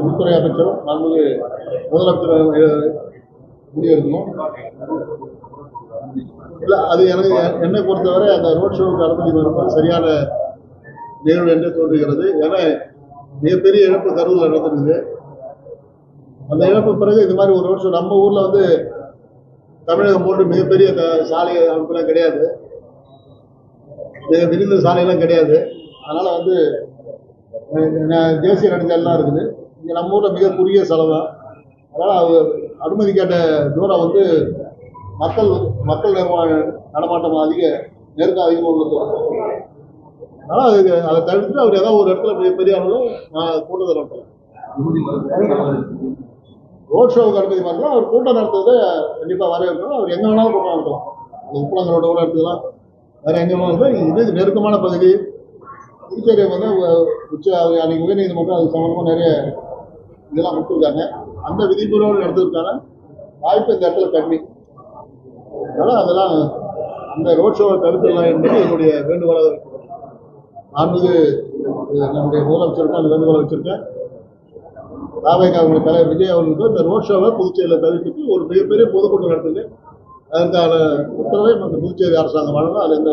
உள்துறை அமைச்சரும் முதலமைச்சர் முடிவெடுக்கணும். இல்லை, அது எனக்கு என்னை பொறுத்தவரை அந்த ரோட் ஷோவுக்கு அனுமதி மறுப்பது சரியான நிகழ்வு என்று தோன்றுகிறது. ஏன்னா மிகப்பெரிய இழப்பு கரூரில் நடந்திருக்குது. அந்த இழப்பு பிறகு இது மாதிரி ஒரு ரோட் ஷோ நம்ம ஊரில் வந்து தமிழகம் போன்று மிகப்பெரிய சாலை அமைப்புலாம் கிடையாது, மிக விரிந்த சாலையெல்லாம் கிடையாது. அதனால் வந்து தேசிய நெடுஞ்சாலைலாம் இருக்குது. இங்கே நம்ம ஊரில் மிக குறுகிய செலவு. அதனால் அது அனுமதி கேட்ட தூரம் வந்து மக்கள் நடமாட்டம் நெருக்கம் அதிகமாக உள்ளது. அதனால் அதை தவிர்த்து அவர் ஏதாவது ஒரு இடத்துல மிகப்பெரிய அளவில் கூட்டத்தை நடத்தலாம். ரோட் ஷோவுக்கு அனுமதி பண்ணலாம். அவர் கூட்டம் நடத்துறதை கண்டிப்பாக வரவேற்கணும். அவர் எங்கே வேணாலும் கூட்டம் நடத்தலாம். அது உப்பளங்களோட கூட எடுத்துக்கலாம், வேறு எங்கே வேணாலும். இது நெருக்கமான பகுதி. புதுச்சேரி வந்து அன்னைக்கு உயர்நீதிமன்றம் அது சம்பந்தமாக நிறைய இதெல்லாம் கொடுத்துருக்காங்க. அந்த விதிமுறையோடு நடத்துறதுக்கான வாய்ப்பு இந்த இடத்துல கம்மி. அதனால் அதெல்லாம் அந்த ரோட் ஷோவை தடுத்துடலாம் என்பது என்னுடைய வேண்டுகோளாக இருக்கிறது. நம்முடைய முதலமைச்சருக்கும் அந்த வேண்டுகோளை வச்சிருக்கேன். அவங்களுடைய தலைவர் விஜய் அவர்களுக்கு இந்த ரோட் ஷோவை புதுச்சேரியில் தவிர்த்துட்டு ஒரு மிகப்பெரிய பொதுக்கூட்டம் நடத்துது. அதற்கான உத்தரவை புதுச்சேரி அரசாங்கம் வழங்கும். அது எந்த